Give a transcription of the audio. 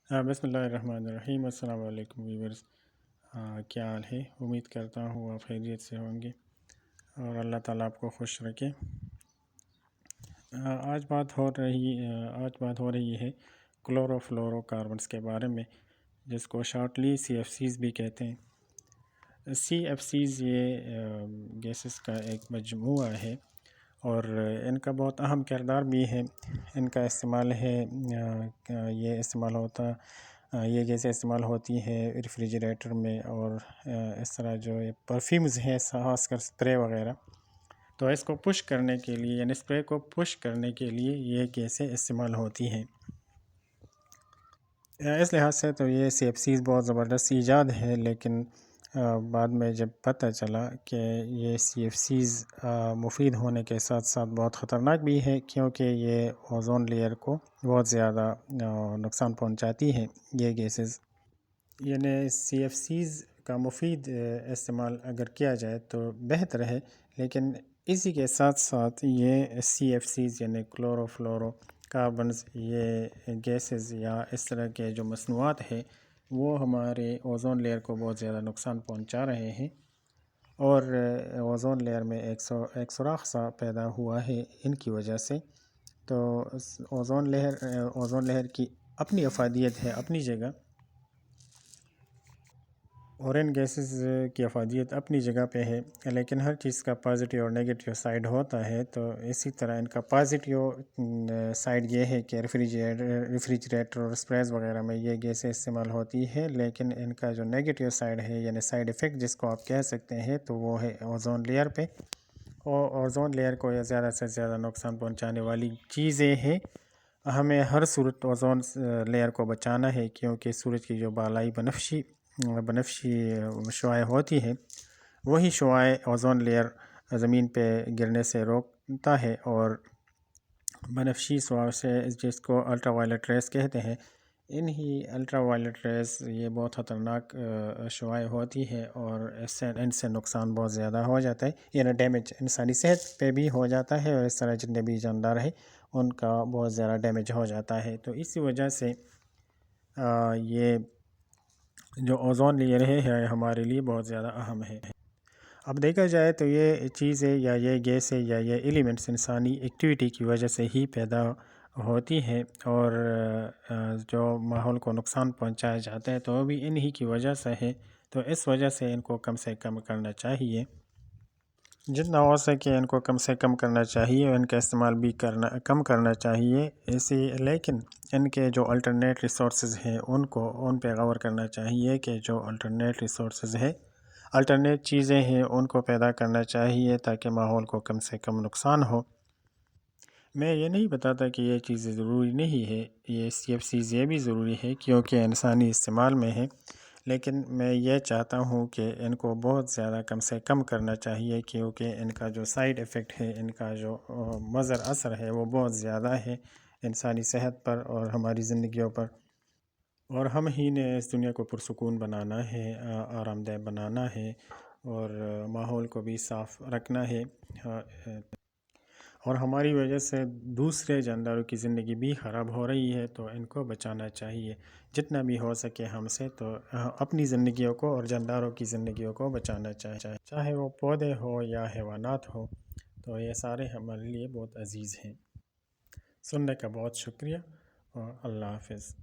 बसमिल्लाहिर्रहमानिर्रहीम। अस्सलाम वालेकुम व्यूअर्स। क्या हाल है? उम्मीद करता हूँ आप खैरियत से होंगे और अल्लाह ताला आपको खुश रखे। आज बात हो रही है क्लोरोफ्लोरोकार्बन्स के बारे में, जिसको शॉर्टली CFCs भी कहते हैं। CFCs ये गैसेस का एक मजमूआ है और इनका बहुत अहम किरदार भी है। इनका इस्तेमाल है ये गैसें इस्तेमाल होती है रेफ्रिजरेटर में और इस तरह जो ये परफ्यूम्स हैं, खासकर स्प्रे वगैरह, तो इसको पुश करने के लिए यानी स्प्रे को पुश करने के लिए ये गैसें इस्तेमाल होती हैं। इस लिहाज से तो ये CFCs बहुत ज़बरदस्त ईजाद है, लेकिन बाद में जब पता चला कि ये CFCs मुफीद होने के साथ साथ बहुत ख़तरनाक भी है, क्योंकि ये ओज़ोन लेयर को बहुत ज़्यादा नुकसान पहुंचाती है ये गैसेस। यानी CFCs का मुफीद इस्तेमाल अगर किया जाए तो बेहतर है, लेकिन इसी के साथ साथ ये CFCs यानी क्लोरोफ्लोरो कार्बन्स, ये गैसेस या इस तरह के जो मसनूआत है वो हमारे ओज़ोन लेयर को बहुत ज़्यादा नुकसान पहुंचा रहे हैं और ओज़ोन लेयर में एक सुराख सा पैदा हुआ है इनकी वजह से। तो ओज़ोन लेयर की अपनी अफादियत है अपनी जगह, और इन गैसेस की अफादियत अपनी जगह पे है, लेकिन हर चीज़ का पॉजिटिव और नेगेटिव साइड होता है। तो इसी तरह इनका पॉजिटिव साइड ये है कि रेफ्रिजरेटर और स्प्रेज वगैरह में ये गैसें इस्तेमाल होती है, लेकिन इनका जो नेगेटिव साइड है यानी साइड इफ़ेक्ट जिसको आप कह सकते हैं, तो वो है ओज़ोन लेयर पे। और ओज़ोन लेयर को ज़्यादा से ज़्यादा नुकसान पहुँचाने वाली चीज़ें हैं। हमें हर सूरत ओज़ोन लेयर को बचाना है, क्योंकि सूरज की जो बालाई बनफशी शुआएँ होती हैं, वही शुआएँ ओज़ोन लेयर ज़मीन पे गिरने से रोकता है। और बनफशी शुआओं से, जिसको अल्ट्रा वायलेट रेस कहते हैं, इन्हीं अल्ट्रा वायलेट रेस ये बहुत ख़तरनाक शुआएँ होती है और इनसे नुकसान बहुत ज़्यादा हो जाता है, यानी डैमेज इंसानी सेहत पे भी हो जाता है और इस तरह जितने भी जानदार हैं उनका बहुत ज़्यादा डैमेज हो जाता है। तो इसी वजह से ये जो ओज़ोन लेयर है हमारे लिए बहुत ज़्यादा अहम है। अब देखा जाए तो ये चीज़ें या ये गैसें या ये एलिमेंट्स इंसानी एक्टिविटी की वजह से ही पैदा होती हैं और जो माहौल को नुकसान पहुंचाए जाते हैं तो वो भी इन्हीं की वजह से है। तो इस वजह से इनको कम से कम करना चाहिए, जितना हो सके इनको कम से कम करना चाहिए और इनका इस्तेमाल भी कम करना चाहिए। लेकिन इनके जो अल्टरनेट रिसोर्सेज हैं उन पे गौर करना चाहिए कि जो अल्टरनेट रिसोर्सेज है, अल्टरनेट चीज़ें हैं, उनको पैदा करना चाहिए ताकि माहौल को कम से कम नुकसान हो। मैं ये नहीं बताता कि ये चीज़ें ज़रूरी नहीं है, ये CFCs ये भी ज़रूरी है क्योंकि इंसानी इस्तेमाल में है, लेकिन मैं ये चाहता हूँ कि इनको बहुत ज़्यादा कम से कम करना चाहिए, क्योंकि इनका जो साइड इफ़ेक्ट है, इनका जो मज़र असर है वो बहुत ज़्यादा है इंसानी सेहत पर और हमारी ज़िंदगियों पर। और हम ही ने इस दुनिया को पुरसुकून बनाना है, आरामदेह बनाना है और माहौल को भी साफ़ रखना है। और हमारी वजह से दूसरे जानदारों की ज़िंदगी भी ख़राब हो रही है, तो इनको बचाना चाहिए जितना भी हो सके हमसे। तो अपनी ज़िंदगियों को और जानदारों की ज़िंदगियों को बचाना चाहिए, चाहे वो पौधे हो या हैवानात हो, तो ये सारे हमारे लिए बहुत अज़ीज़ हैं। सुनने का बहुत शुक्रिया और अल्लाह हाफ़िज़।